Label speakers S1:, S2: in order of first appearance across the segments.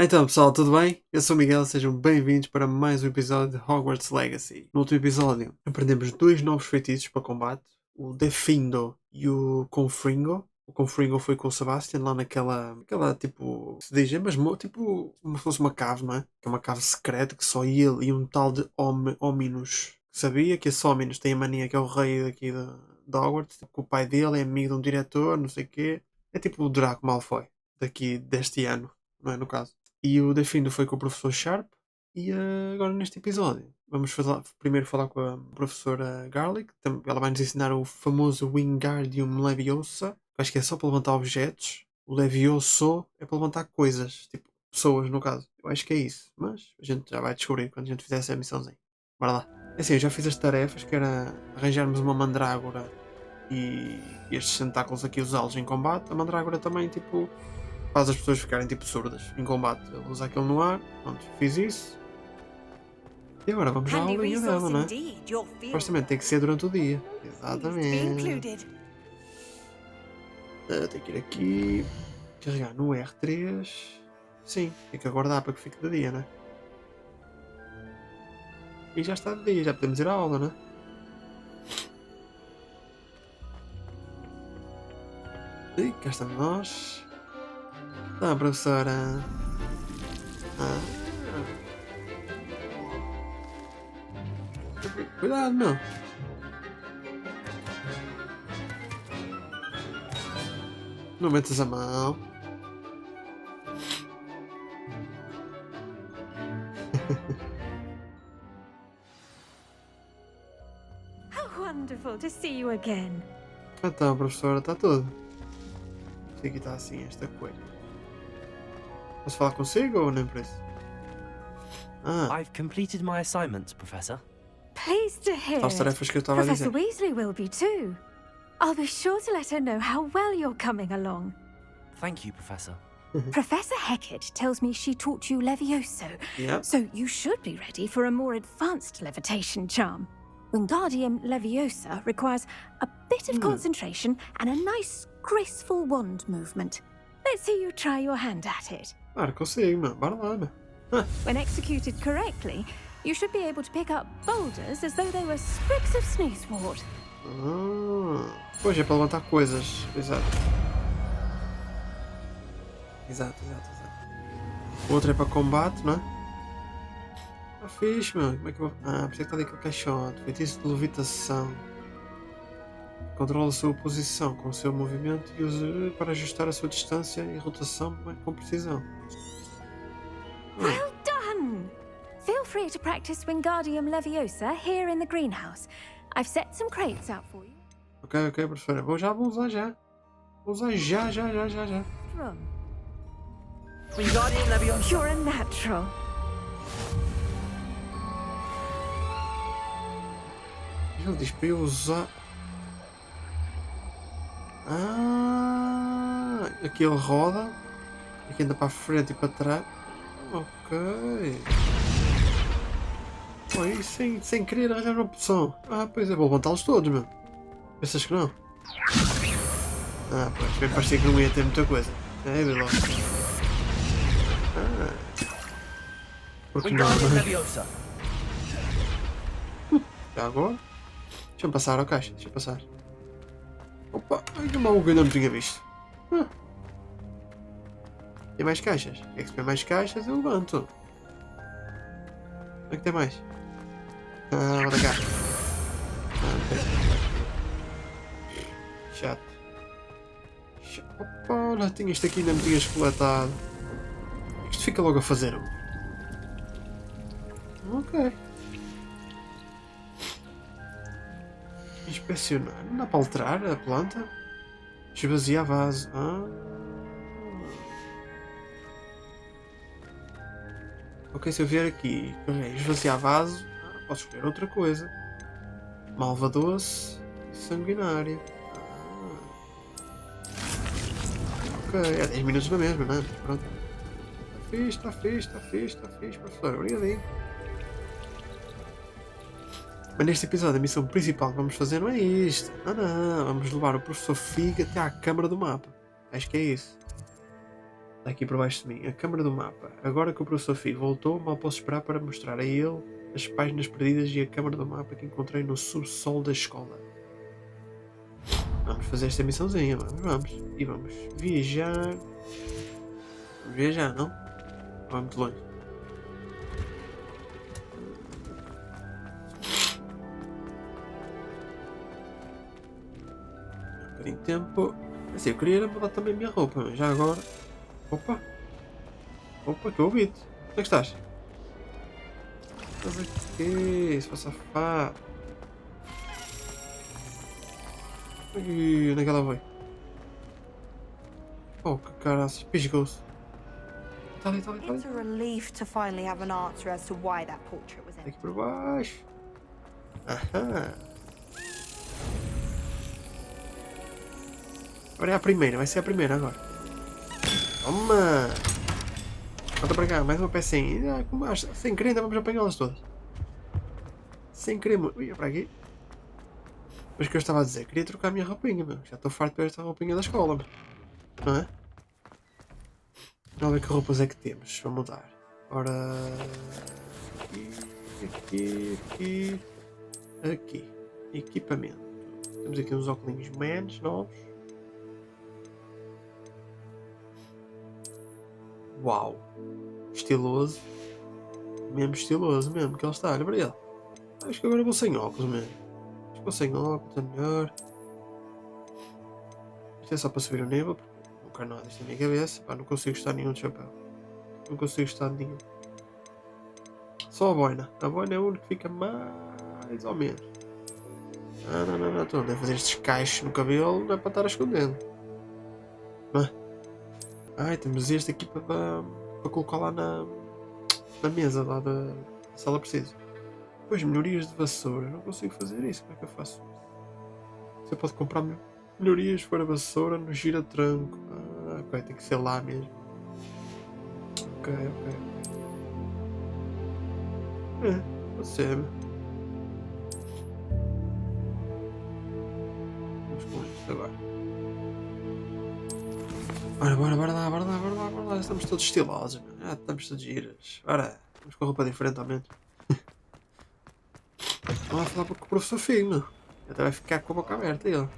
S1: Então pessoal, tudo bem? Eu sou o Miguel, sejam bem-vindos para mais um episódio de Hogwarts Legacy. No último episódio aprendemos dois novos feitiços para combate, o Defindo e o Confringo. O Confringo foi com o Sebastian lá naquela tipo, se diz, mas tipo como se fosse uma cave, não é? Que é uma cave secreta que só ele e um tal de Hominus sabia, que esse Hominus tem a mania que é o rei daqui de Hogwarts, que o pai dele é amigo de um diretor, não sei o quê. É tipo o Draco Malfoy, daqui deste ano, não é no caso. E o Defindo foi com o professor Sharp. E agora neste episódio vamos primeiro falar com a professora Garlic. Ela vai nos ensinar o famoso Wingardium Leviosa. Que acho que é só para levantar objetos. O Levioso é para levantar coisas. Tipo, pessoas no caso. Eu acho que é isso. Mas a gente já vai descobrir quando a gente fizer essa missãozinha. Bora lá. É assim, eu já fiz as tarefas. Que era arranjarmos uma mandrágora. E estes tentáculos aqui usá-los em combate. A mandrágora também, tipo, faz as pessoas ficarem tipo surdas em combate. Ele usa aquilo no ar, pronto, fiz isso. E agora vamos à aulinha dela, não é? Supostamente tem que ser durante o dia. Exatamente. Tem que ir aqui, carregar no R3. Sim, tem que aguardar para que fique de dia, não é? E já está de dia, já podemos ir à aula, não é? E cá estamos nós. Tá, professora. Cuidado, meu. Não metas a mão.
S2: How wonderful to see you again.
S1: Então, professora, está tudo. Isto aqui está assim, esta coisa. Posso falar consigo ou nem por isso?
S3: I've completed my assignment, Professor.
S2: Pleased to hear
S1: As
S2: it.
S1: tarefas que eu estava a
S2: Professor
S1: dizer.
S2: Weasley will be too. I'll be sure to let her know how well you're coming along.
S3: Thank you, Professor.
S2: Professor Hecat tells me she taught you Levioso,
S1: Yep.
S2: so you should be ready for a more advanced levitation charm. Wingardium Leviosa requires a bit of concentration and a nice, graceful wand movement. Let's see you try your hand at it.
S1: Claro, consigo, meu. Bora lá, meu.
S2: When executed correctly, you should be able to pick up boulders as though they were sprigs of sneezewort.
S1: Pois é para levantar coisas. Exato. Exato. O outro é para combate, não é? Ah, fixe, meu. Como é que eu vou... por isso é que está ali aquele caixote. Feitiço de levitação. Controla a sua posição com o seu movimento e usa para ajustar a sua distância e rotação com precisão.
S2: Well done! Feel free to practice Wingardium Leviosa here in the greenhouse. I've set some crates out for you.
S1: Ok, professora. Vou usar já. Vou usar já.
S2: Room.
S3: Wingardium Leviosa.
S2: You're a natural.
S1: Ele diz para eu usar... aqui ele roda. Aqui anda para a frente e para trás. Ok. Foi sem querer arranjar uma opção. Pois é, vou levantá-los todos, meu. Pensas que não? Pois, bem parecia que não ia ter muita coisa. É, vê logo. Porque não,
S3: Wingardium
S1: não é?
S3: Leviosa.
S1: Já agora? Deixa-me passar, ó caixa, deixa eu passar. Opa, ai que mal que eu ainda não tinha visto. Tem mais caixas? É que se tem mais caixas eu levanto. Onde é que tem mais? Olha cá. Ok. Chato. Opa, olha, tinha isto aqui ainda me tinhas coletado. Isto fica logo a fazer um. Ok. Inspecionar. Não dá para alterar a planta? Esvaziar vaso. Ok, se eu vier aqui esvaziar vaso, posso escolher outra coisa. Malva doce e sanguinária. Ok, é 10 minutos na mesma, não é? Pronto. Está fixe, professor. Obrigadinho. Mas neste episódio a missão principal que vamos fazer não é isto. Não. Vamos levar o professor Fig até à Câmara do Mapa. Acho que é isso. Está aqui por baixo de mim. A Câmara do Mapa. Agora que o professor Fig voltou, mal posso esperar para mostrar a ele as páginas perdidas e a Câmara do Mapa que encontrei no subsolo da escola. Vamos fazer esta missãozinha, vamos. E vamos viajar. Vamos viajar, não? Vamos muito longe. Um bocadinho de tempo. Assim, eu queria mudar também a minha roupa, mas já agora. Opa! Opa, que eu ouvi-te. Onde é que estás? Estás aqui, seu safado. Ui, onde é que ela foi? Oh, que caraças, pisgou-se. Está ali, está ali, está ali.
S4: It's a relief to finally have an answer as to why that portrait was
S1: Aqui por baixo. Aham. Agora é a primeira, vai ser a primeira agora. Toma! Volta para cá, mais uma pecinha. Sem querer ainda vamos apanhá-las todas. Sem querer. Ui, é para aqui. Mas o que eu estava a dizer? Queria trocar a minha roupinha, meu. Já estou farto de ver esta roupinha da escola, meu. Não é? Vamos ver que roupas é que temos. Vamos mudar. Ora. Aqui. Equipamento. Temos aqui uns óculos menos novos. Uau. Estiloso. Mesmo estiloso mesmo que ele está. Olha para ele. Acho que agora vou sem óculos mesmo. Acho que vou sem óculos, é melhor. Isto é só para subir o nível. Porque não quero nada disto na minha cabeça. Pá, não consigo estar nenhum de chapéu. Não consigo estar nenhum. Só a boina. A boina é o único que fica mais ou menos. Não. Estou a fazer estes caixos no cabelo. Não é para estar a escondendo. Não é? Ai, temos este aqui para colocar lá na mesa lá da sala preciso. Depois, melhorias de vassoura. Não consigo fazer isso. Como é que eu faço isso? Você pode comprar melhorias para a vassoura no gira-tranco. Ok, tem que ser lá mesmo. Ok. Pode ser. Vamos com isto agora. Bora lá. Estamos todos estilosos, mano. Estamos todos giras. Ora, vamos com a roupa diferente ao menos. Vamos lá falar com o professor Fig, meu. Até vai ficar com a boca aberta ele.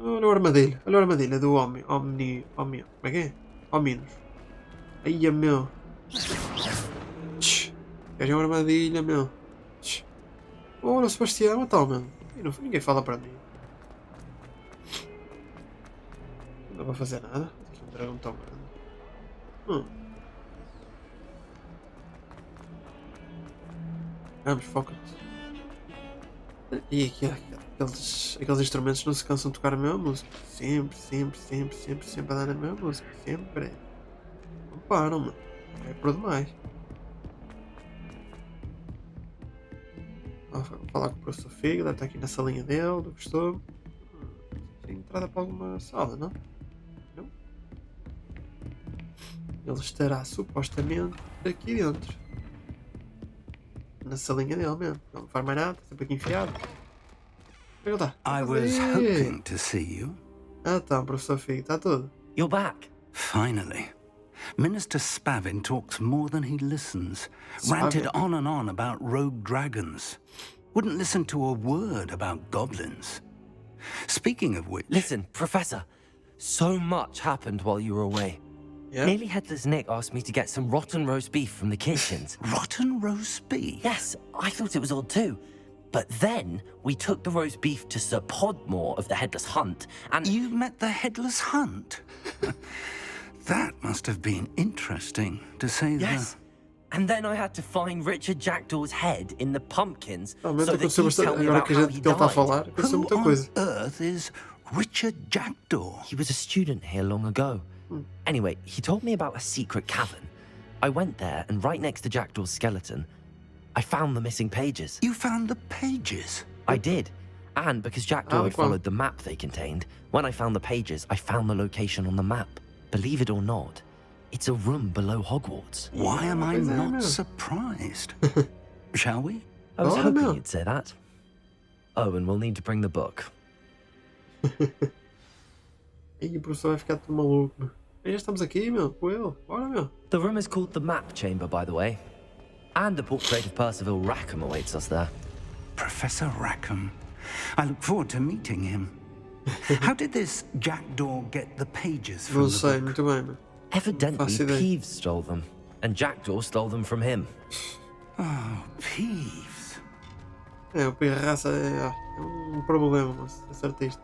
S1: Olha a armadilha do homem. Como é que é? Hominos. Aí, meu. Queres uma armadilha, meu? Ora, Sebastião, então, meu. Ninguém fala para mim. Não dá para fazer nada. Tem um dragão tão grande. Vamos, foca-te. E aqui, aqueles instrumentos não se cansam de tocar a mesma música. Sempre a dar a mesma música. Sempre. Não param, mano. É por demais. Vou falar com o professor Fig, deve estar aqui na salinha dele, do costume. Tem entrada para alguma sala, não? Não? Ele estará supostamente aqui dentro. Na salinha dele mesmo. Não faz mais nada, sempre aqui enfiado. Onde está?
S5: I was hoping to see you.
S1: Tá, professor Fig, está tudo.
S3: You're back.
S5: Finally. Minister Spavin talks more than he listens. Ranted on and on about rogue dragons. Wouldn't listen to a word about goblins. Speaking of which...
S3: Listen, Professor. So much happened while you were away.
S1: Yeah?
S3: Nearly Headless Nick asked me to get some rotten roast beef from the kitchens.
S5: Rotten roast beef?
S3: Yes, I thought it was odd too. But then we took the roast beef to Sir Podmore of the Headless Hunt, and...
S5: You met the Headless Hunt? That must have been interesting, to say the...
S3: Yes. And then I had to find Richard Jackdaw's head in the pumpkins so
S1: Realmente
S3: that
S1: aconteceu
S3: he'd tell
S1: bastante.
S3: me
S1: Agora
S3: about
S1: que
S3: how
S1: ele
S3: he
S1: está a
S3: died.
S1: falar, aconteceu
S5: Who
S1: muita
S5: on
S1: coisa.
S5: earth is Richard Jackdaw?
S3: He was a student here long ago. Anyway, he told me about a secret cavern. I went there, and right next to Jackdaw's skeleton, I found the missing pages.
S5: You found the pages?
S3: I did. And because Jackdaw had
S1: well.
S3: followed the map they contained, when I found the pages, I found the location on the map. Believe it or not, it's a room below Hogwarts.
S5: Why am I
S1: pois é,
S5: not
S1: meu.
S5: surprised? Shall we?
S3: I was
S1: Oh,
S3: hoping
S1: no.
S3: you'd say that. Oh, and we'll need to bring the book.
S1: Aí o professor vai ficar todo maluco, meu. Já estamos aqui, meu, com ele. Bora, meu.
S3: The room is called the Map Chamber, by the way. And the portrait of Percival Rackham awaits us there.
S5: Professor Rackham. I look forward to meeting him. How did this jackdaw get the pages from
S1: Não
S5: the
S1: sei,
S5: book?
S1: muito bem, meu.
S3: Evidently,
S1: faço ideia.
S3: Peeves stole them, and Jackdaw stole them from him.
S5: Oh, Peeves.
S1: É, o pirraça é um problema, mas é certista.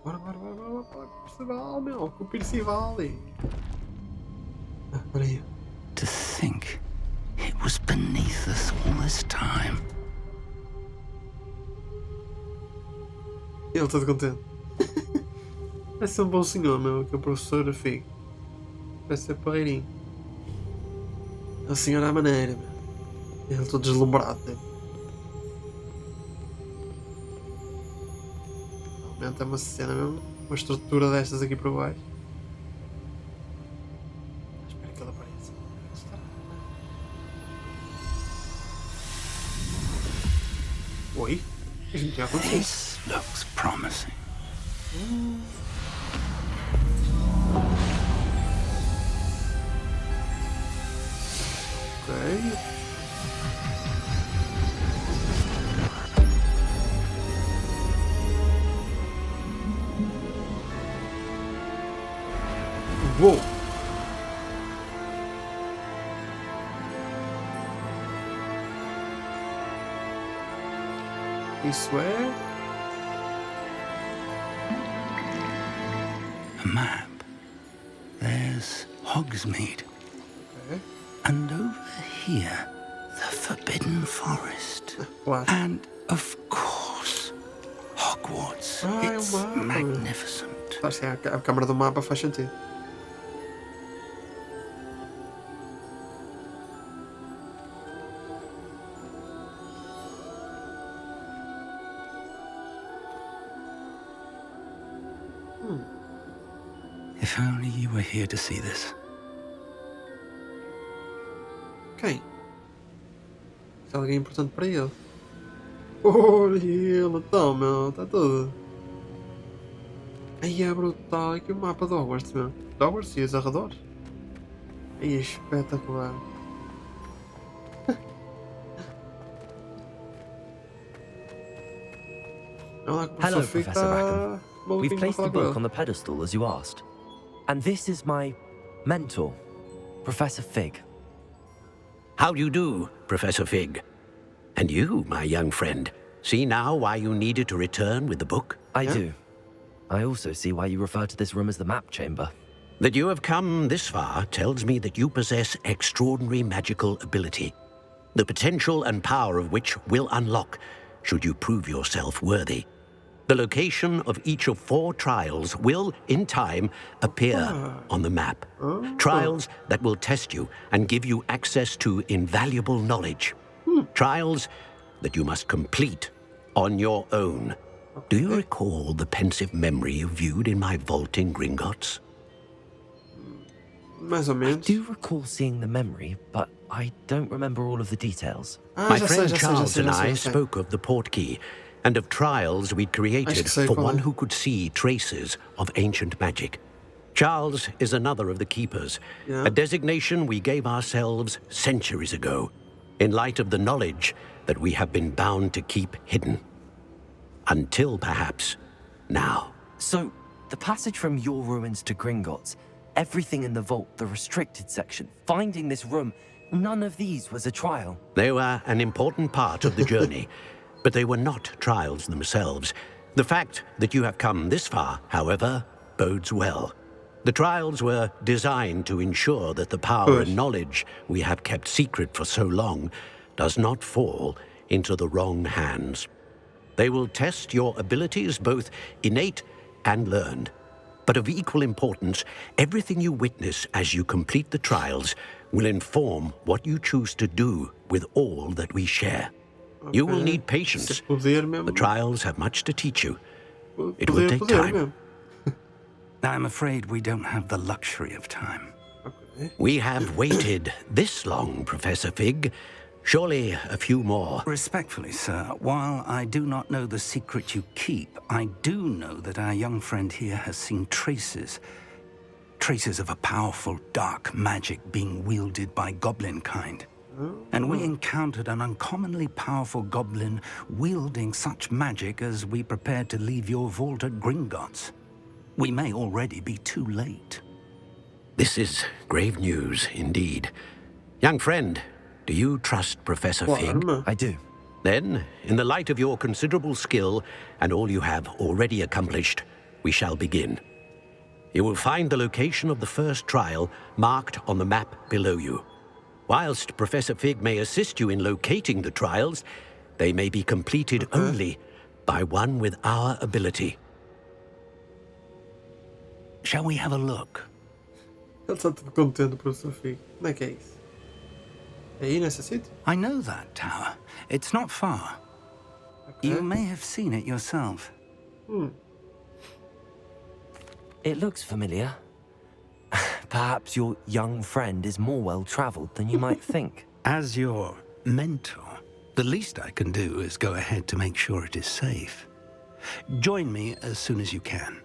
S1: Bora, bora, bora, bora, bora, com o Percival, meu, com o Percival. Espera aí.
S5: To think it was beneath us all this time.
S1: Ele todo contente. Parece ser um bom senhor, meu, que é o professor Figo. Parece ser porreirinho. É o senhor à maneira, meu. Ele todo deslumbrado, né? Realmente é uma cena mesmo. Uma estrutura destas aqui por baixo. Espero que ele apareça. Oi? A gente já aconteceu.
S5: This looks promising.
S1: Ok. Uou! Isso é.
S5: A map. There's Hogsmeade.
S1: Ok.
S5: And over here, the Forbidden Forest.
S1: Claro.
S5: And, of course, Hogwarts.
S1: Ah, é o
S5: It's
S1: mapa.
S5: magnificent.
S1: Acho que a câmara do mapa faz sentido.
S5: If only you were here to see this.
S1: Quem? É alguém importante para ele. Olha ele, então, meu, está tudo. Aí é brutal, aqui o mapa de Hogwarts, meu. De Hogwarts e os arredores. Aí é espetacular. Olha lá que o
S3: Hello,
S1: professor Figo
S3: Professor
S1: está
S3: Rackham.
S1: maluquinho
S3: We've
S1: para
S3: placed the
S1: falar com
S3: book
S1: ele.
S3: on the pedestal as you asked. And this is my mentor, Professor Fig.
S6: How do you do, Professor Fig? And you, my young friend, see now why you needed to return with the book?
S3: I do. I also see why you refer to this room as the Map Chamber.
S6: That you have come this far tells me that you possess extraordinary magical ability, the potential and power of which will unlock should you prove yourself worthy. The location of each of 4 trials will, in time, appear on the map. Trials that will test you and give you access to invaluable knowledge. Trials that you must complete on your own. Do you recall the pensive memory you viewed in my vault in Gringotts?
S1: Mais ou
S3: I
S1: menos.
S3: do recall seeing the memory, but I don't remember all of the details.
S1: Ah,
S6: My
S1: já sei,
S6: friend
S1: já sei, já
S6: Charles
S1: sei,
S6: and
S1: já sei,
S6: I
S1: já sei.
S6: spoke of the portkey and of trials we'd created
S1: sei
S6: for
S1: qual
S6: one
S1: é.
S6: who could see traces of ancient magic. Charles is another of the keepers,
S1: Yeah.
S6: a designation we gave ourselves centuries ago, in light of the knowledge that we have been bound to keep hidden. Until perhaps now.
S3: So, the passage from your ruins to Gringotts, everything in the vault, the restricted section, finding this room, none of these was a trial.
S6: They were an important part of the journey, but they were not trials themselves. The fact that you have come this far, however, bodes well. The trials were designed to ensure that the power and knowledge we have kept secret for so long does not fall into the wrong hands. They will test your abilities, both innate and learned. But of equal importance, everything you witness as you complete the trials will inform what you choose to do with all that we share. You will need patience.
S1: Se poder mesmo.
S6: The trials have much to teach you. It
S1: Poder,
S6: will take
S1: poder
S6: time.
S1: mesmo.
S5: I'm afraid we don't have the luxury of time.
S1: Ok.
S6: We have waited this long, Professor Fig. Surely a few more.
S5: Respectfully, sir, while I do not know the secret you keep, I do know that our young friend here has seen traces traces of a powerful dark magic being wielded by goblin kind. And we encountered an uncommonly powerful goblin wielding such magic as we prepared to leave your vault at Gringotts. We may already be too late.
S6: This is grave news indeed. Young friend, do you trust Professor Fig?
S3: I do.
S6: Then, in the light of your considerable skill and all you have already accomplished, we shall begin. You will find the location of the first trial marked on the map below you. Whilst Professor Fig may assist you in locating the trials, they may be completed only by one with our ability.
S5: Shall we have a look?
S1: Ele está todo contente, professor Fig. Como é que é isso? É aí nesse sítio?
S5: I know that tower. It's not far. You may have seen it yourself.
S3: It looks familiar. Perhaps your young friend is more well-traveled than you might think.
S5: As your mentor, the least I can do is go ahead to make sure it is safe. Join me as soon as you can.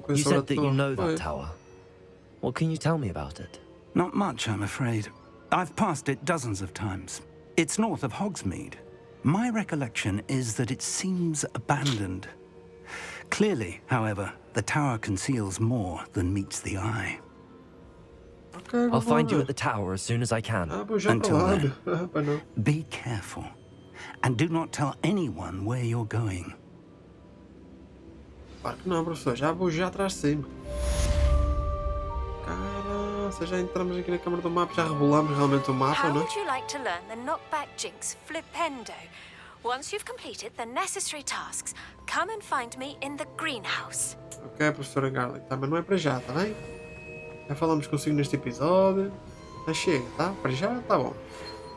S3: You said that you know that tower. What can you tell me about it?
S5: Not much, I'm afraid. I've passed it dozens of times. It's north of Hogsmeade. My recollection is that it seems abandoned. Clearly, however, the tower conceals more than meets the eye.
S3: I'll find you at the tower as soon as I can.
S5: Until then, be careful. And do not tell anyone where you're going.
S1: Claro que não, professor. Já vou atrás de cima. Caraca, já entramos aqui na Câmara do Mapa. Já revelamos realmente o mapa,
S2: How
S1: não é?
S2: would you like to learn the knockback jinx flipendo? Once you've completed the necessary tasks, come and find me in the greenhouse.
S1: Ok, professora Garlic. Tá, mas não é para já, tá bem? Já falamos consigo neste episódio. Mas chega, tá? Para já, tá bom.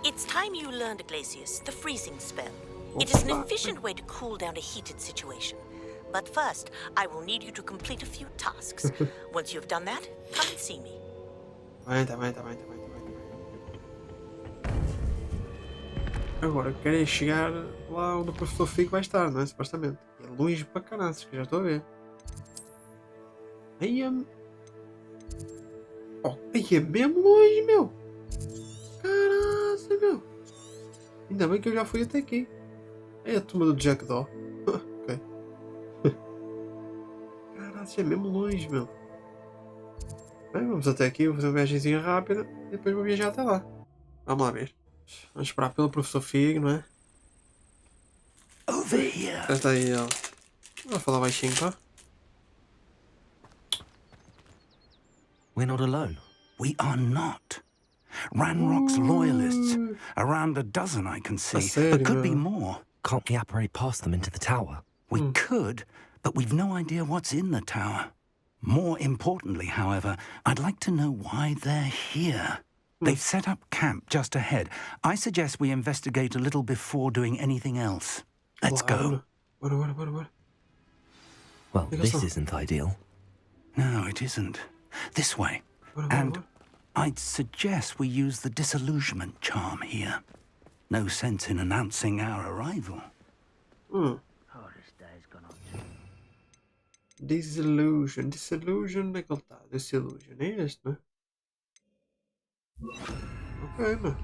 S7: It's time you learned, Glacius, the freezing spell. It is an efficient way to cool down a heated situation. But first, I will need you to complete a few tasks. Once you've done that, come and see me.
S1: Tá bem. Agora, querem chegar lá onde o professor Fig vai estar, não é? Supostamente. É longe para caraças, que já estou a ver. Aí é... Oh, aí é mesmo longe, meu. Caraca, meu. Ainda bem que eu já fui até aqui. É a turma do Jack Daw. Ok. Caraca, é mesmo longe, meu. Bem, vamos até aqui, vou fazer uma viagemzinha rápida e depois vou viajar até lá. Vamos lá ver. Vamos esperar pelo professor Fig, não é?
S5: Over here.
S1: Já está aí ele. Vou falar baixinho, tá?
S3: We're not alone.
S5: We are not. Ranrock's loyalists. Around a dozen I can see. There could be more.
S3: Can't we apparate past them into the tower?
S5: We could, but we've no idea what's in the tower. More importantly, however, I'd like to know why they're here. They've set up camp just ahead. I suggest we investigate a little before doing anything else. Let's go.
S1: Bora.
S3: Well, this isn't ideal.
S5: No, it isn't. This way. And I'd suggest we use the disillusionment charm here. No sense in announcing our arrival.
S1: Disillusion, onde é que ele está? Disillusion, é este, não é? Ok, mano.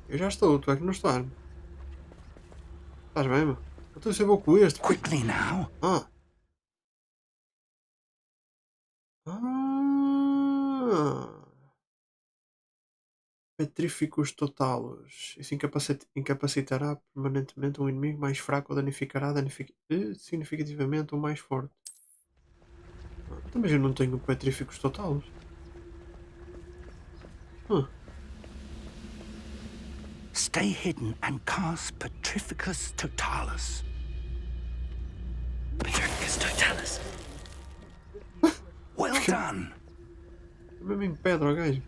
S1: Eu já estou, tu é que não estás. Estás bem, mano? Eu estou a ser bom com este.
S5: Quickly now.
S1: Petríficos totalos. Isso incapacitará permanentemente um inimigo mais fraco ou danificará significativamente o mais forte. Mas eu não tenho petríficos totalos.
S5: Stay hidden and cast Petrificus Totalus.
S3: Petrificus Totalus.
S5: Well done.
S1: É mesmo em pedra, gajo.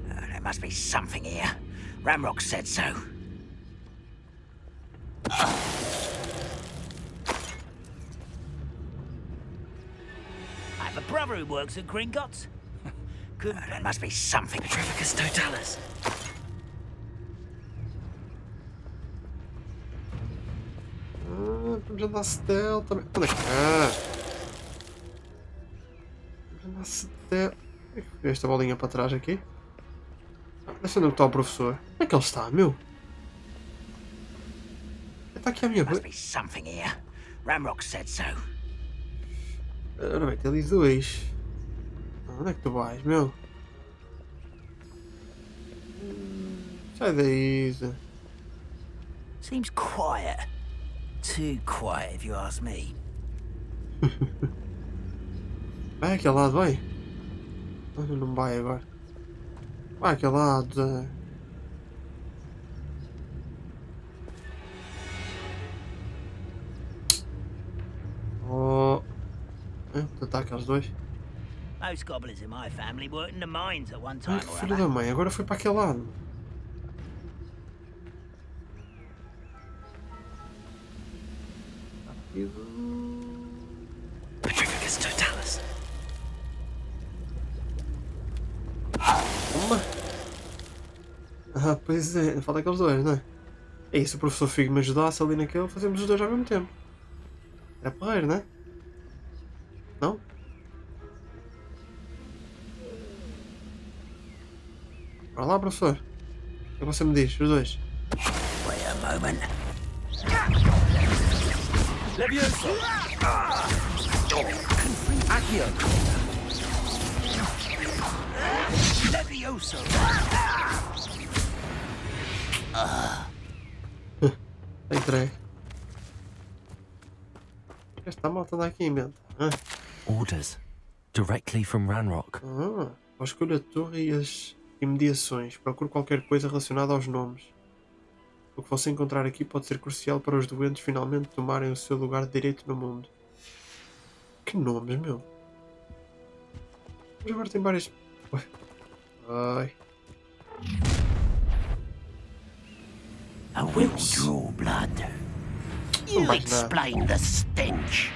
S7: There must be something here. Ramrock said so. I have a brother who works at Gringotts.
S5: There must be something.
S3: Petrificus totalis.
S1: Vamos andar stealth também. Anda cá. Vamos andar stealth. Esta bolinha para trás aqui. Deixa eu onde está o professor. Onde é que ele está, meu? Ele está aqui à minha
S5: Must
S1: frente.
S5: be something here. Ramrock said so.
S1: Ora bem, tem ali dois. Onde é que tu vais, meu? Sai daí, Isa.
S5: Seems quiet. Too quiet, if you ask me.
S1: Vai àquele lado, vai. Olha, não vai agora. Vai àquele lado, Zé. Oh. Tá aqueles dois.
S8: Most goblins in my family worked in the mines at one time
S1: Ai, que
S8: or
S1: filho
S8: other.
S1: da mãe, agora foi para aquele lado.
S3: Petrificus totalis.
S1: Toma. Ah, pois é, falta aqueles dois, não é? É isso, o professor Figo me ajudasse ali naquele, fazemos os dois ao mesmo tempo. É porreiro, não é? Não? Bora lá, professor. O que você me diz, os dois?
S5: Wait a moment.
S3: Levioso. Accio.
S5: Levioso.
S1: Entrei. Esta malta anda aqui em mente.
S3: Orders. Directly from Ranrock.
S1: Ao escolha a torre e as imediações. Procure qualquer coisa relacionada aos nomes. O que você encontrar aqui pode ser crucial para os doentes finalmente tomarem o seu lugar de direito no mundo. Que nomes, meu? Mas agora tem várias... Ué. Ai.
S5: I will draw blood.
S1: Não
S5: You
S1: vais nada.
S5: explain the stench.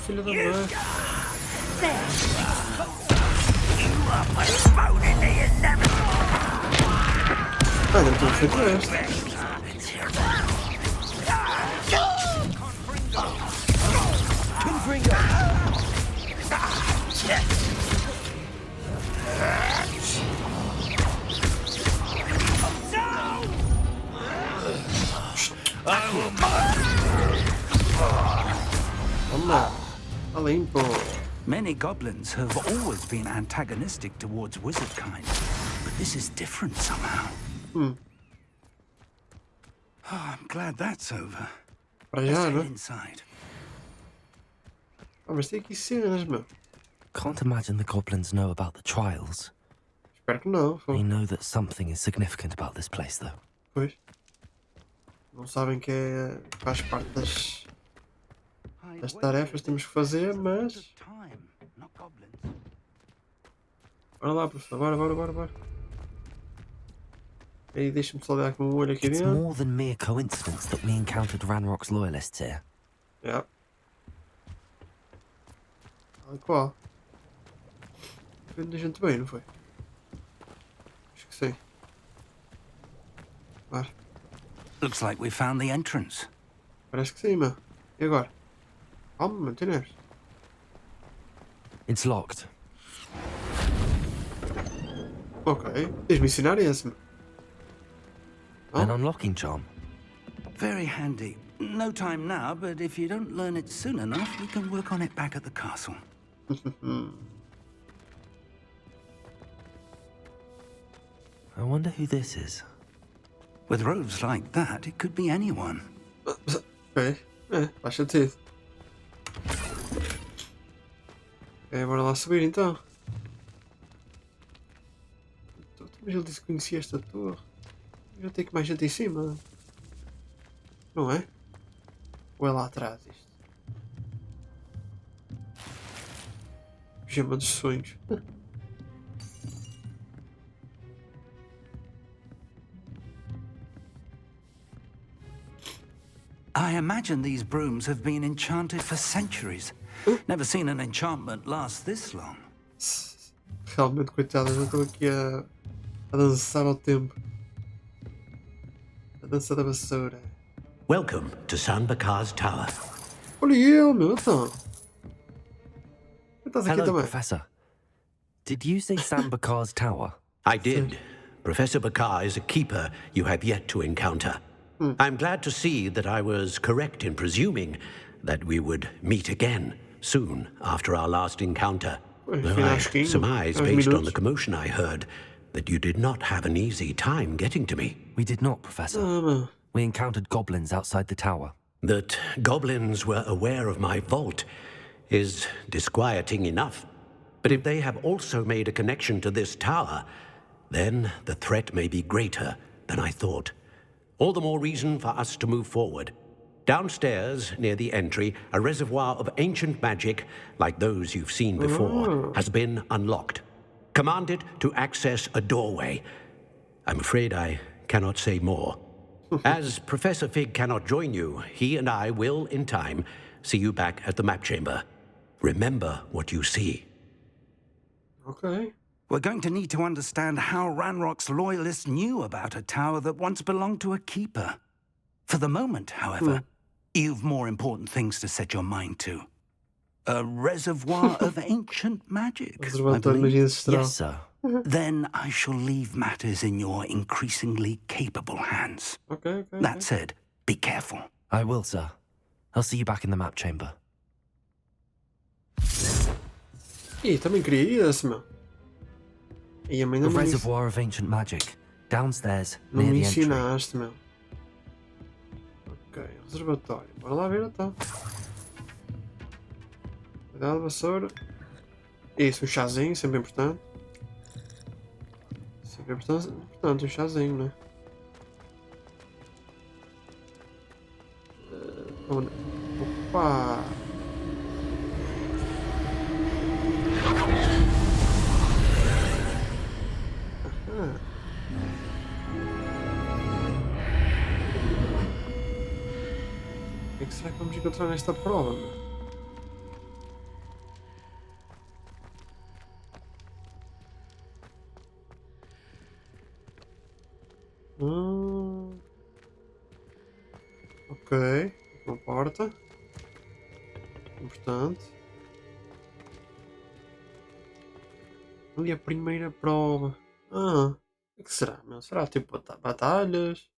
S1: Filho da mãe.
S5: You are postponing the inevitable.
S1: Ah, não estou feito esta. Vamos lá. Tá limpo.
S5: Many goblins have always been antagonistic towards wizard kind, but this is different somehow. Oh, I'm glad that's over.
S1: Para
S5: Let's
S1: já,
S5: head
S1: né?
S5: inside.
S1: Ah, mas tem aqui cenas, meu.
S3: Can't imagine the goblins know about the trials.
S1: Espero que não.
S3: They know that something is significant about this place, though.
S1: Pois. Não sabem que é, faz parte das tarefas que temos que fazer, mas... Bora lá, professor. Bora. Aí deixa-me só dar com um olho aqui
S3: It's
S1: dentro.
S3: more than mere coincidence that we encountered Ranrock's loyalists here.
S1: Yeah. Tal qual. Vendo a gente bem, não foi? Acho que sim. Bora.
S5: Looks like we found the entrance.
S1: Parece que sim, meu. E agora? Calma, mantenemos.
S3: It's locked.
S1: Ok. Tens-me ensinar esse, meu.
S3: An unlocking charm.
S5: Very handy. No time now, but if you don't learn it soon enough, we can work on it back at the castle.
S3: I wonder who this is.
S5: With robes like that, it could be anyone.
S1: Ok. Faz sentido. Ok, bora lá subir então. Mas ele disse que conhecia esta torre. Já tem que mais gente em cima. Não é? Ou é lá atrás isto? Gema dos sonhos.
S5: I imagine these brooms have been enchanted for centuries. Never seen an enchantment last this long.
S1: Realmente, coitadas, eu estou aqui a dançar ao tempo. A dança da vassoura.
S6: Welcome to Sanbakar's Tower.
S1: Olha eu, meu, então. Estás aqui
S3: Hello,
S1: também.
S3: Professor. Did you say Sambakar's tower?
S6: I did. Professor Bakar is a keeper you have yet to encounter. I'm glad to see that I was correct in presuming that we would meet again soon after our last encounter. Though I surmise, based on the commotion I heard, that you did not have an easy time getting to me.
S3: We did not, Professor. We encountered goblins outside the tower.
S6: That goblins were aware of my vault is disquieting enough. But if they have also made a connection to this tower, then the threat may be greater than I thought. All the more reason for us to move forward. Downstairs, near the entry, a reservoir of ancient magic, like those you've seen before, has been unlocked. Command it to access a doorway. I'm afraid I cannot say more. As Professor Fig cannot join you, he and I will, in time, see you back at the map chamber. Remember what you see.
S1: Ok.
S5: We're going to need to understand how Ranrock's loyalists knew about a tower that once belonged to a keeper. For the moment, however, you've more important things to set your mind to. A reservoir of ancient magic, I
S1: Reservatório de
S5: believe.
S1: magia ancestral.
S3: Yes, sir.
S5: Then I shall leave matters in your increasingly capable hands.
S1: Ok.
S5: That said, be careful.
S3: I will, sir. I'll see you back in the map chamber.
S1: Ih, também queria esse, meu. E a mãe
S3: A
S1: não me
S3: reservoir of ancient magic. Downstairs,
S1: não
S3: near
S1: me
S3: the entry.
S1: ensinaste, meu. Ok, reservatório. Bora lá ver então. Cuidado, vassoura. Isso, um chazinho, sempre importante. Sempre importante, um chazinho, né? Opa! O que será que vamos encontrar nesta prova, meu? Ok. Uma porta. Importante. Ali a primeira prova. O que será, meu? Será tipo batalhas?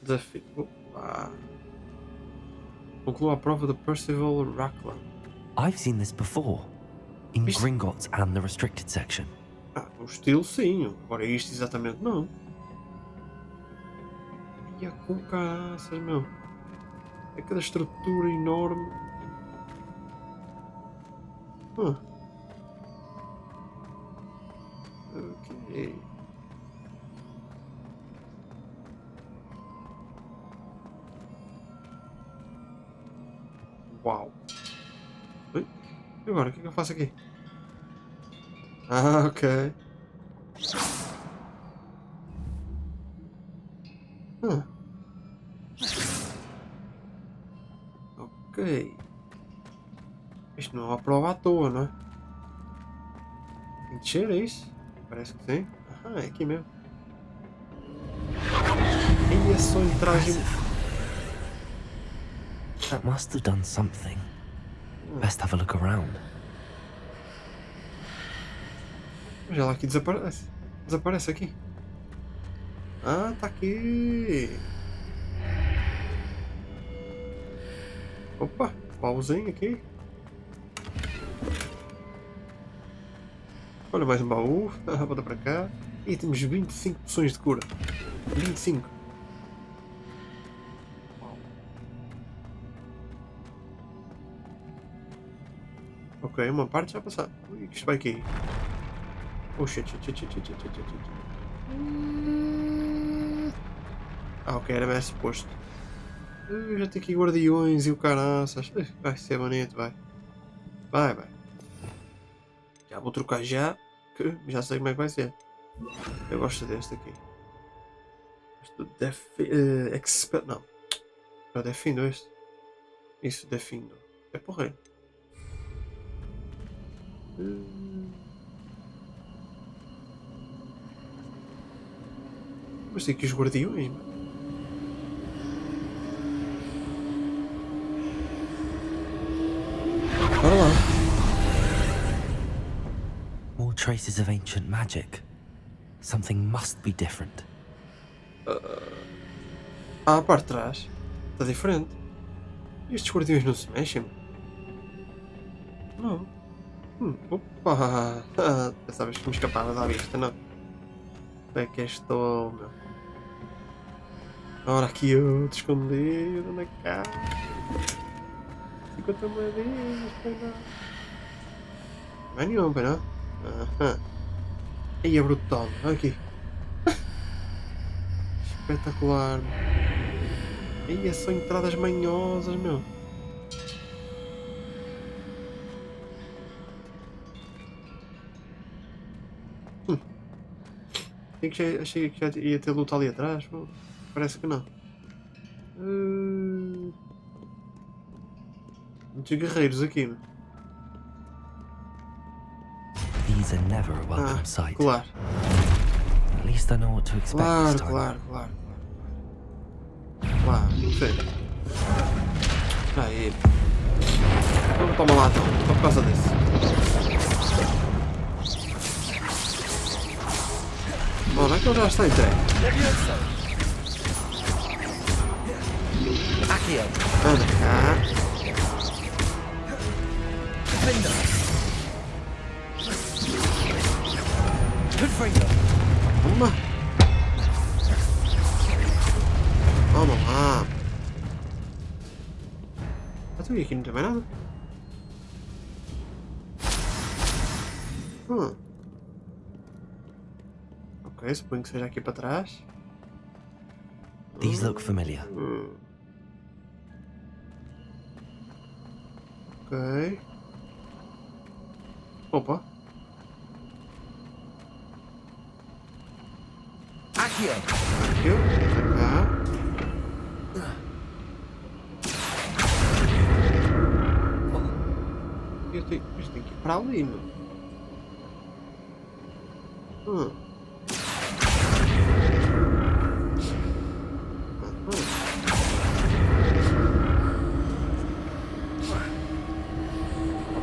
S1: Desafio. Opa. Conclua a prova de PERCIVAL RACKHAM.
S3: I've seen this before. In
S1: Isto-
S3: Gringotts and the restricted section.
S1: O estilo sim, agora isto exatamente não. E a com caraças, meu. É cada estrutura enorme. Ok. Uau. Oi? E agora, o que é que eu faço aqui? Ok. Ok. Isto não é uma prova à toa, não é? Tem que descer, é isso? Parece que sim. É aqui mesmo. E é só entrar em...
S3: That must have done something. Best have a look around.
S1: Mas ela aqui desaparece. Desaparece aqui. Tá aqui. Opa, baúzinho aqui. Olha, mais um baú. Bota para cá. E temos 25 poções de cura. 25. Uau. Ok, uma parte já passou. Ui, que isto vai aqui. Oh shit. Ok, era bem suposto. Já tem aqui guardiões e o caraças. Vai ser bonito, vai. Vai. Já vou trocar já, que já sei como é que vai ser. Eu gosto deste aqui. Este Expert, não. É o defindo este. Isso, defindo. É porra. Mas tem aqui os guardiões, mano. Bora lá.
S3: More traces of ancient magic. Something must be different.
S1: A parte de trás está diferente. E estes guardiões não se mexem? Não. Opa! Pensavas que me escapavas à vista, não? Onde é que estou, meu? Ora, aqui eu te escondido na casa. 50 moedinhas, pois não. Não é nenhum, pois não? Aí é brutal, olha aqui. Espetacular. Aí é só entradas manhosas, meu. Achei que já ia ter luta ali atrás. Pô. Parece que não. Muitos guerreiros aqui, meu.
S3: These are never a welcome sight.
S1: Claro.
S3: At least I know what to expect this time.
S1: Claro. Sim. Aí. Então toma lá, então. Só por causa disso. Bom, não é que ele já está entregue. Anda cá. Toma. Vamos lá. E aqui não tem mais nada. Ok, suponho que seja aqui para trás.
S3: These look familiar.
S1: Ok. Opa. Aqui. Pra cá. Isto tem que ir para ali, meu.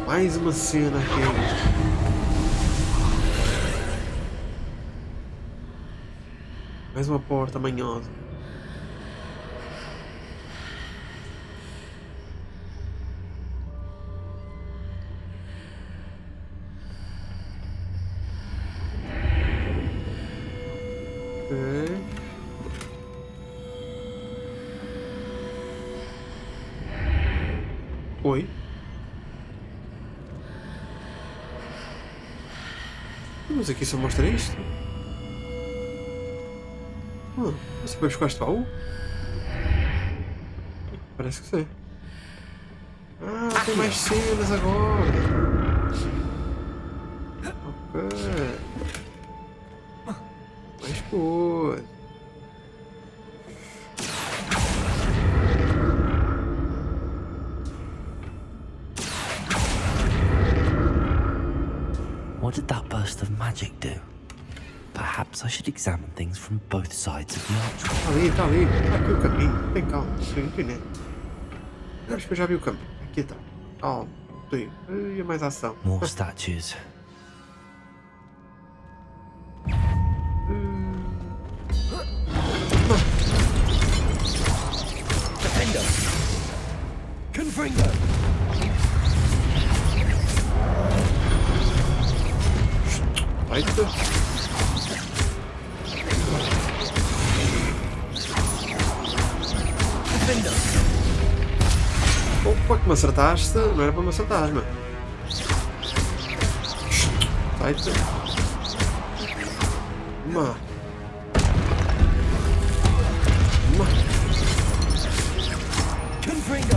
S1: Mais uma cena aqui. Mais uma porta manhosa. Oi? Mas aqui só mostra isto? Você foi buscar este baú? Parece que sim. Tem mais cenas agora. Ok. Mais coisa.
S3: What did that burst of magic do? Perhaps I should examine things from both sides of the archway.
S1: Tá ali. Tá aqui o caminho. Tem calma, estou entendendo. Acho que eu já vi o caminho. Aqui está. E mais ação.
S3: More statues.
S8: Defender. Confringo.
S1: Eita. Opa, que me acertaste. Não era para me acertar, mano. Eita. Uma.
S8: Confringo.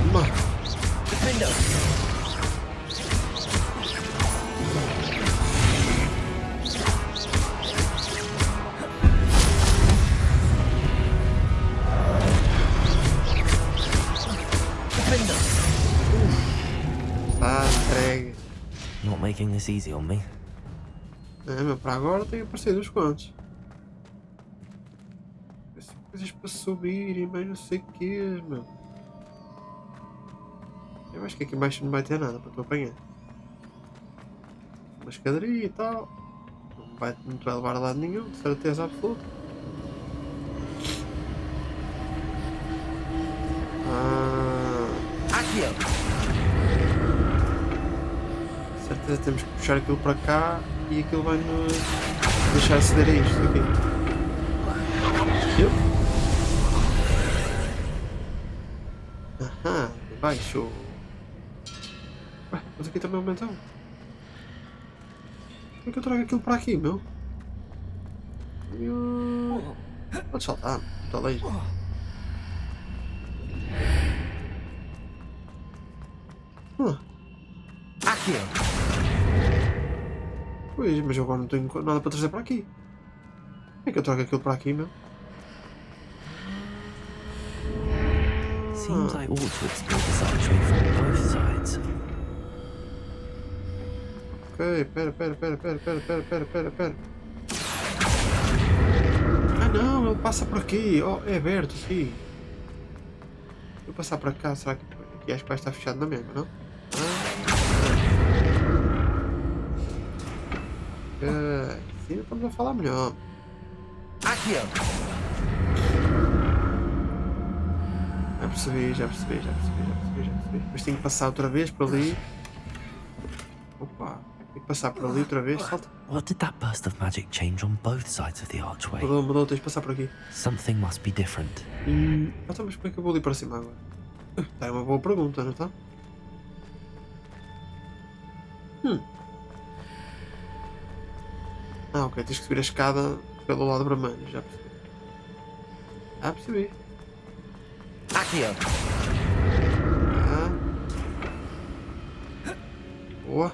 S1: Uma.
S8: Defender.
S3: making this easy on me.
S1: É, meu, para agora tem aparecido uns quantos. Coisas para subir e mais não sei o que, meu. Eu acho que aqui embaixo não vai ter nada para tu apanhar. Uma escadaria e tal. Não te vai levar a lado nenhum, de certeza absoluta.
S3: Aqui,
S1: certeza temos que puxar aquilo para cá e aquilo vai nos deixar aceder a isto aqui. Aham, baixo. Ué, mas aqui também aumentou. Como é que eu trago aquilo para aqui, meu? Pode saltar, está longe.
S3: Aqui.
S1: Pois, mas eu agora não tenho nada para trazer para aqui. Como é que eu trago aquilo para aqui, meu?
S3: Seems I ought to explore this archway from both sides.
S1: Ok, pera. Ah não, ele passa por aqui. Oh, é aberto aqui. Vou passar para cá, será que aqui acho que vai estar fechado na mesma, não? Sim, estamos a falar melhor.
S3: Aqui.
S1: Já percebi. Mas tenho que passar outra vez por ali. Opa, tenho que passar por ali outra vez. Salta.
S3: What did that burst of magic change on both sides of the archway?
S1: Mudou, tens de passar por aqui.
S3: Something must be different.
S1: Então, mas como é que eu vou ali para cima agora? Tá, é uma boa pergunta, não está? Ah, ok, tens que subir a escada pelo lado vermelho, já percebi.
S3: Aqui.
S1: Boa.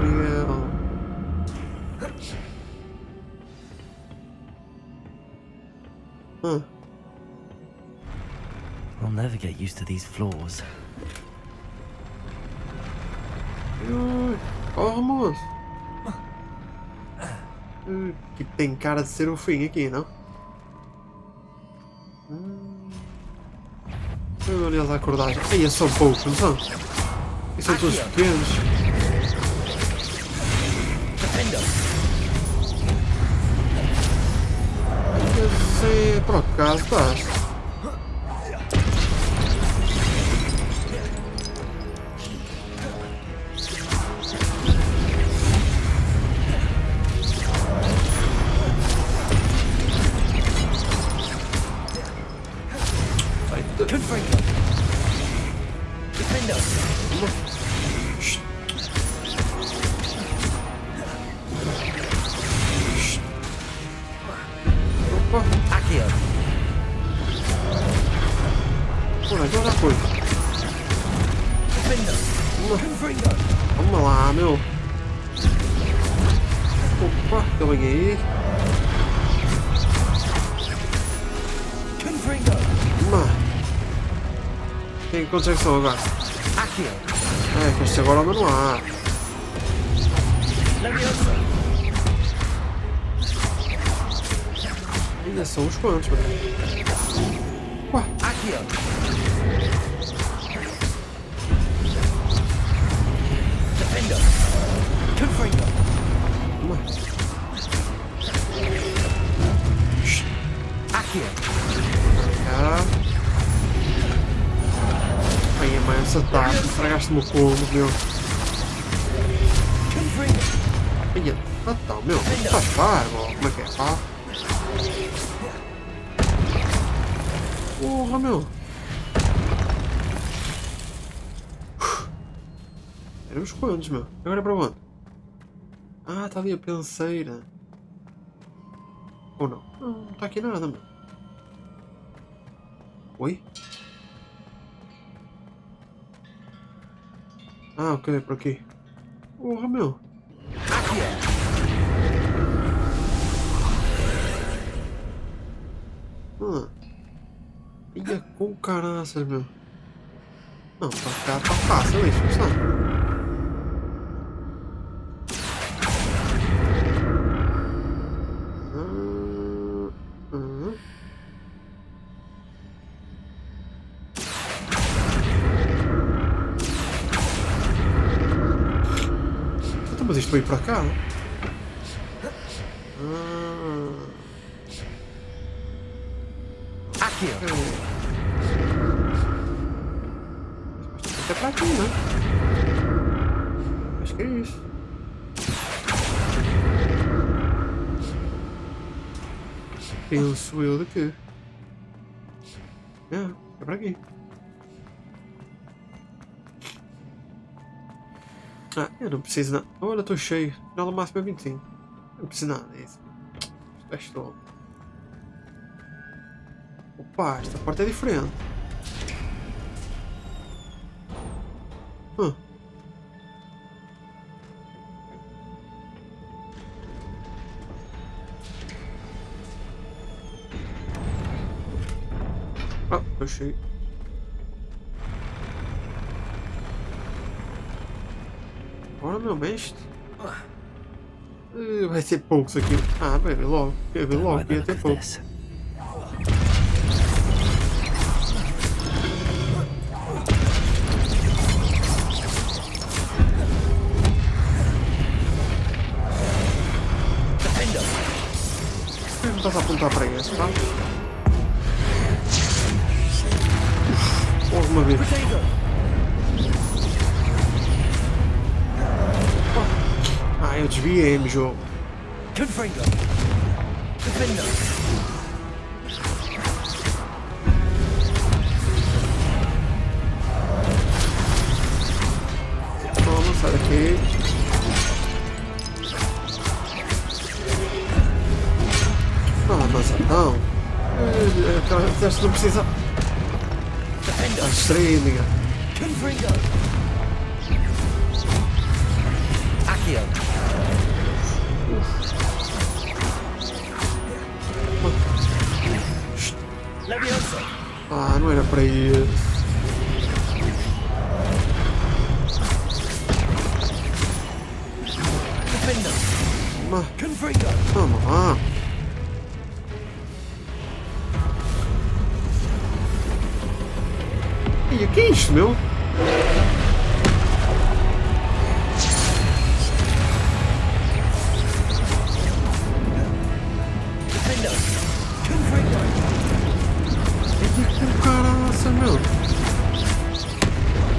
S1: Miguel.
S3: I'll never get used to these floors.
S1: Oh, moço. Que tem cara de ser o fim aqui, não? Olha eles a acordar. Aí são poucos, não são? E são todos pequenos. Mas é por acaso estás.
S3: Aqui.
S1: Agora já foi. Vamos lá, meu. Opa, que vem aí. Quem consegue só agora?
S3: Aqui.
S1: É, que este agora anda no ar. Ainda são uns quantos, mano. Ué.
S3: Aqui. Defender. Confringo. Aqui.
S1: Aí, mãe, essa taça, estragaste-me o combo, meu. Aí, tá, meu, faz fireball, como é que é, pá? Porra, meu. Eram uns quantos, meu? Agora é para onde? Ah, está ali a penseira. Ou não? Não está aqui nada, meu. Oi? Ah, ok, por aqui. Porra, meu. Ia com caraças, meu. Não, para cá está fácil, deixa-me estar. para ir para cá.
S3: Aqui.
S1: Até para aqui, né? Acho que é isso. Penso eu de quê? É para aqui. Ah, eu não preciso nada. Olha, estou cheio. Final do máximo é 25. Não preciso nada disso. Estou. Opa, esta porta é diferente. Ah, estou cheio. Bora, meu mestre. Vai ser poucos aqui. Ah, vai ver logo. Eu vi logo que ia ter poucos. Não estás a apontar para esse, tá? Logo uma vez. Ah, eu desviei-me, jogo. Toma, sai daqui. Ah, mas não. Esta não precisa. Está distraído, amiga.
S3: Aqui.
S1: Ah, não era para isso. Vamos lá. E o que é isto, meu? Caraca, meu.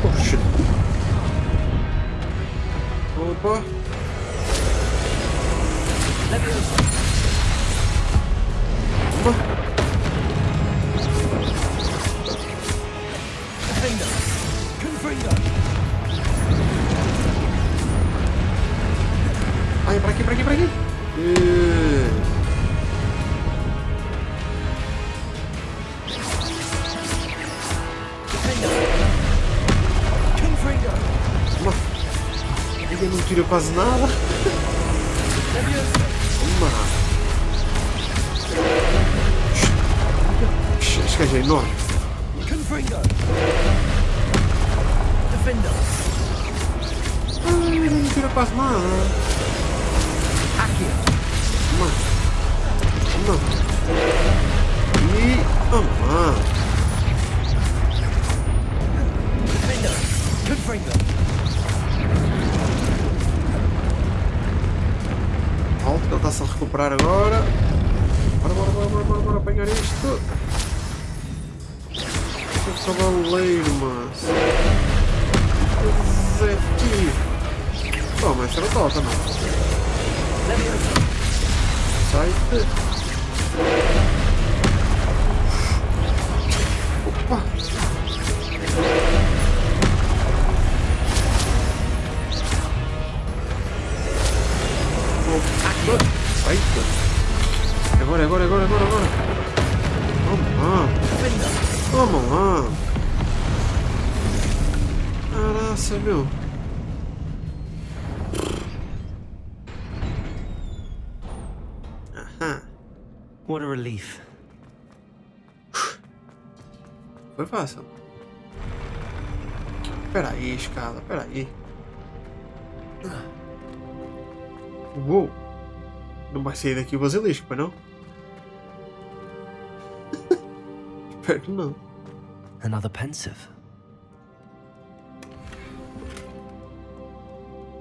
S1: Poxa. Opa. Ai, para aqui, para aqui, para aqui. Ele não tira quase nada. Esse gajo é enorme. Ele não tira quase nada.
S3: Aqui.
S1: Não. E... Alto, ele está-se a recuperar agora. Bora apanhar isto. Que cavaleiro, mas... Zé aqui. Toma, esta era toca, não. Sai-te. Opa. Sai-te. Agora. Vamos lá. Caraca, meu.
S3: What a relief.
S1: Foi fácil. Espera aí, escada, espera aí. Uou. Não vai sair daqui o basilisco, pois não? Espero que não.
S3: Another pensive.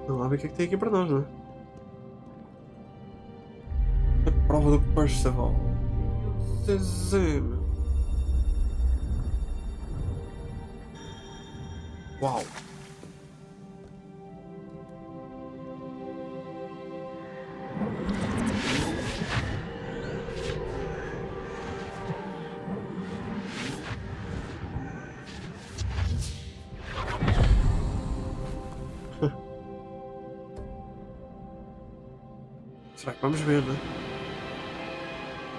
S1: Vamos lá ver o que é que tem aqui para nós, não é? prova do PERCIVAL. Sejam. Uau. Será que vamos ver, né?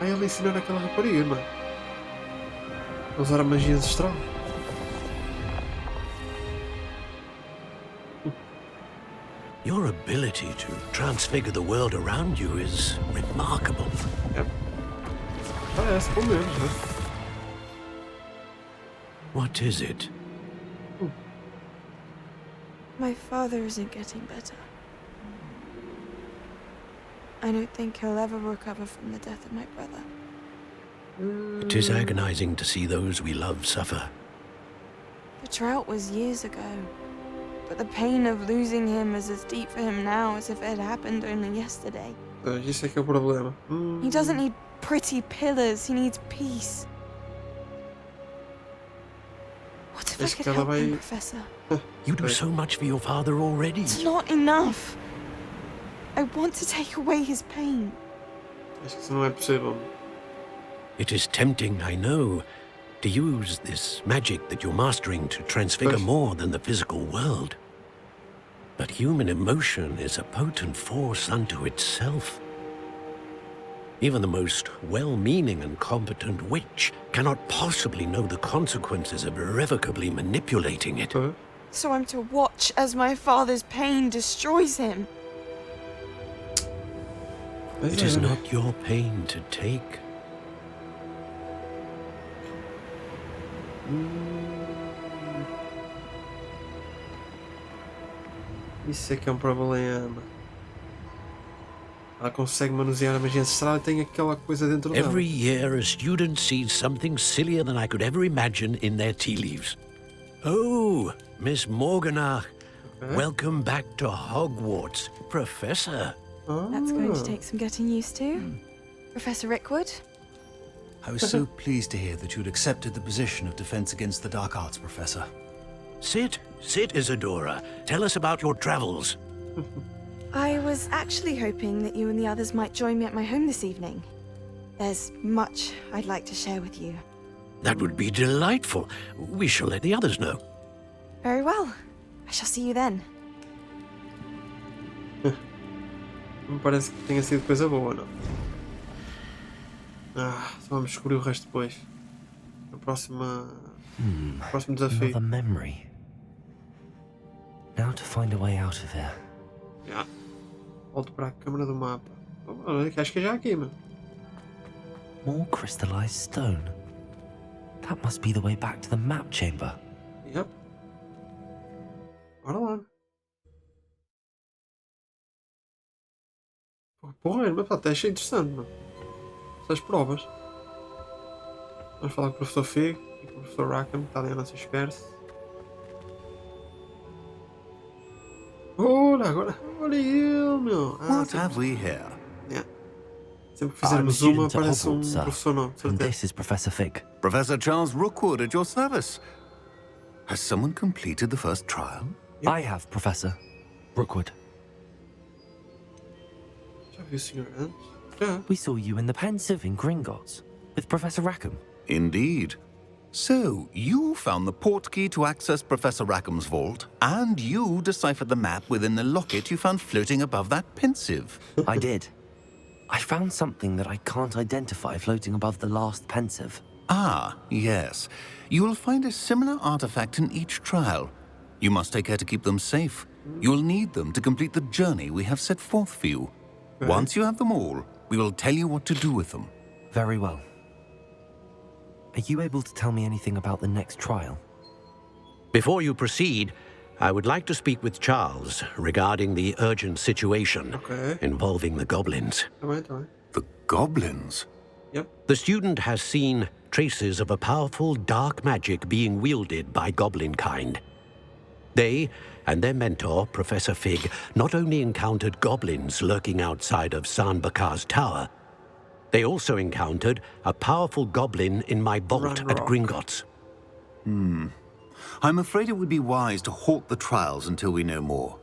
S1: Ah, ele ensinar aquela rapariga, não é? A usar a magia ancestral.
S6: Your ability to transfigure the world around you is remarkable.
S1: É. Parece, pelo menos, né?
S6: What is it?
S9: My father isn't getting better. I don't think he'll ever recover from the death of my brother.
S6: It is agonizing to see those we love suffer.
S9: The drought was years ago, but the pain of losing him is as deep for him now as if it had happened only yesterday.
S1: Isso é que é o problema.
S9: He doesn't need pretty pillars, he needs peace. What if I
S1: Acho
S9: could
S1: que ela
S9: help him,
S1: vai-
S9: Professor?
S6: You do so much for your father already.
S9: It's not enough. I want to take away his pain.
S1: Acho que isso não é possível.
S6: It is tempting, I know, to use this magic that you're mastering to transfigure
S1: Pois.
S6: more than the physical world. But human emotion is a potent force unto itself. Even the most well-meaning and competent witch cannot possibly know the consequences of irrevocably manipulating it.
S1: Pois.
S9: So I'm to watch as my father's pain destroys him.
S1: Pois
S6: It
S1: é,
S6: is
S1: né?
S6: not your pain to take.
S1: Isso é que é um problema. Ela consegue manusear a magia ancestral e tem aquela coisa dentro dela.
S6: Every year, a student sees something sillier than I could ever imagine in their tea leaves. Oh, Miss Morganach, welcome back to Hogwarts, Professor.
S9: That's going to take some getting used to. Professor Rickwood?
S10: I was so pleased to hear that you'd accepted the position of Defense Against the Dark Arts, Professor.
S6: Sit, Isadora. Tell us about your travels.
S9: I was actually hoping that you and the others might join me at my home this evening. There's much I'd like to share with you.
S6: That would be delightful. We shall let the others know.
S9: Very well. I shall see you then.
S1: Não parece que tenha sido coisa boa, não. Só vamos descobrir o resto depois. No próximo desafio.
S3: Another memory. Now to find a way out of here.
S1: Yeah. Volto para a Câmara do Mapa. Acho que é já aqui, mano.
S3: More crystallized stone. That must be the way back to the map chamber.
S1: Yep. Bora lá. Porra, mas até achei interessante, mano. Essas provas. Vamos falar com o professor Fig e com o professor RACKHAM, que está ali a nossa espera. Olha, agora. Olha ele, meu.
S5: What have we here?
S1: Yeah. Sempre que
S3: I'm a
S1: fizermos uma,
S3: student at
S1: aparece
S3: Hogwarts, sir.
S1: professor novo,
S3: And
S1: certeza.
S3: this is Professor Fig.
S5: Professor Charles Rookwood at your service. Has someone completed the first trial?
S1: Yep.
S3: I have, Professor. Rookwood.
S1: Já vi o senhor antes? Já.
S3: We saw you in the Pensive in Gringotts with Professor Rackham.
S5: Indeed. So, you found the portkey to access Professor Rackham's vault, and you deciphered the map within the locket you found floating above that pensive.
S3: I did. I found something that I can't identify floating above the last Pensive.
S5: Ah, yes. You will find a similar artifact in each trial. You must take care to keep them safe. You'll need them to complete the journey we have set forth for you. Once you have them all, we will tell you what to do with them.
S3: Very well. Are you able to tell me anything about the next trial?
S6: Before you proceed, I would like to speak with Charles regarding the urgent situation
S1: Okay.
S6: involving the goblins.
S1: Tá bem, tá bem.
S5: The goblins?
S1: Yep.
S6: The student has seen traces of a powerful dark magic being wielded by goblin kind. They and their mentor, Professor Fig, not only encountered goblins lurking outside of San Bakar's tower, They also encountered a powerful goblin in my vault at
S1: Ranrock.
S6: Gringotts.
S11: I'm afraid it would be wise to halt the trials until we know more.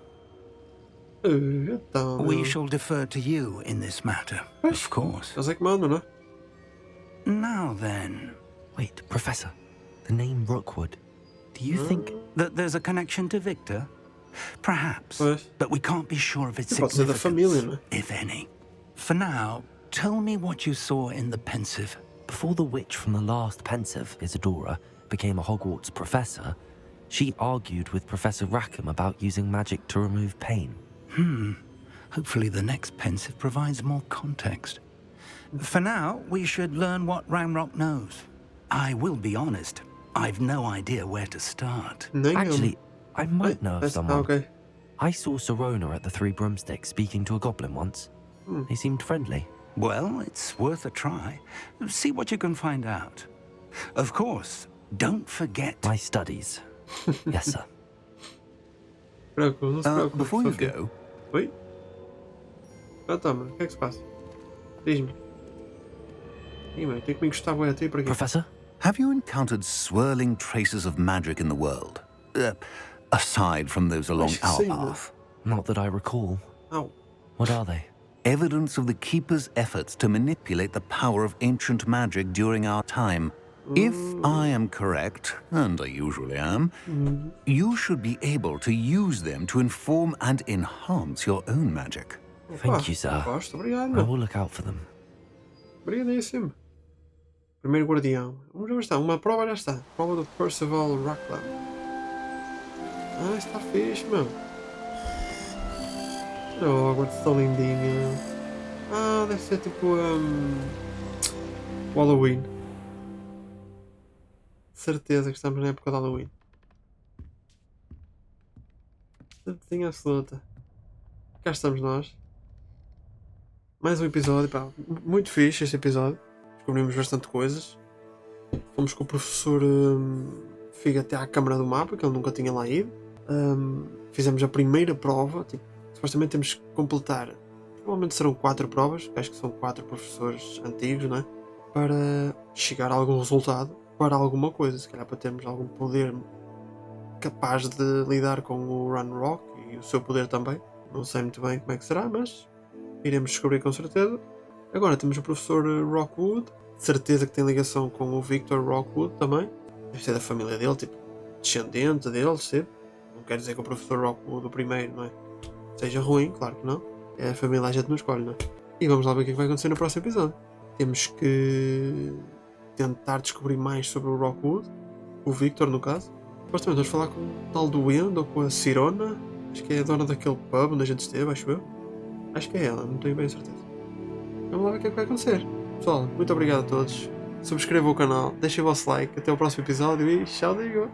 S1: Então,
S5: We shall defer to you in this matter, of course.
S1: eles é que mandam, não é?
S5: Now then,
S3: Wait, Professor, the name Rookwood. Do you think...
S5: that there's a connection to Victor? Perhaps,
S1: Pois.
S5: but we can't be sure of its
S1: Pode ser da família, não
S5: significance,
S1: é?
S5: if any. For now, tell me what you saw in the pensive.
S3: Before the witch from the last pensive, Isadora, became a Hogwarts professor, she argued with Professor Rackham about using magic to remove pain.
S5: Hopefully the next pensive provides more context. For now, we should learn what Ranrock knows. I will be honest, I've no idea where to start.
S1: Nem
S3: Actually, I might know of
S1: Mas-
S3: someone.
S1: ok.
S3: I saw Serona at the Three Broomsticks speaking to a goblin once. They seemed friendly.
S5: Well, it's worth a try. See what you can find out. Of course, don't forget...
S3: My studies. Yes, sir.
S1: Não se preocupe.
S11: Before you
S1: Sofia.
S11: go,
S1: Oi? Ah, tá, mano. O que é que se passa? Diz-me. Ih, mano, tenho que me encostar bem a ti por aqui.
S3: Professor?
S11: have you encountered swirling traces of magic in the world? Aside from those along
S1: Acho que
S11: our
S1: sim, né?
S11: path.
S3: Not that I recall.
S1: Au.
S3: What are they?
S11: Evidence of the Keeper's efforts to manipulate the power of ancient magic during our time. If I am correct, and I usually am, you should be able to use them to inform and enhance your own magic.
S3: Thank you, sir.
S1: Gosto, obrigado,
S3: I
S1: meu.
S3: will look out for them.
S1: Obrigadíssimo. Primeiro guardião. Vamos ver, está. Uma prova já está. Prova do PERCIVAL RACKHAM. Ah, está fixe, meu. Oh, agora está lindinho. Ah, deve ser tipo o Halloween. Certeza que estamos na época de Halloween. Certeza absoluta. Cá estamos nós. Mais um episódio, pá. Muito fixe este episódio. Descobrimos bastante coisas. Fomos com o professor Figa até à Câmara do Mapa, que ele nunca tinha lá ido. Fizemos a primeira prova. Tipo, supostamente temos que completar. Provavelmente serão 4 provas. Acho que são 4 professores antigos, não é? Para chegar a algum resultado. Para alguma coisa. Se calhar para termos algum poder capaz de lidar com o Ranrock e o seu poder também. Não sei muito bem como é que será, mas iremos descobrir com certeza. Agora temos o professor Rockwood, de certeza que tem ligação com o Victor Rockwood também. Deve ser da família dele, tipo, descendente deles, sabe? Não quer dizer que o professor Rockwood, o primeiro, não é? Seja ruim, claro que não. É a família, a gente não escolhe, não é? E vamos lá ver o que é que vai acontecer no próximo episódio. Temos que tentar descobrir mais sobre o Rockwood, o Victor no caso. Depois também vamos falar com o tal do Wind ou com a Sirona. Acho que é a dona daquele pub onde a gente esteve, acho eu. Acho que é ela, não tenho bem certeza. Vamos lá ver o que é que vai acontecer. Pessoal, muito obrigado a todos. Subscrevam o canal, deixem o vosso like. Até o próximo episódio e tchau, digo!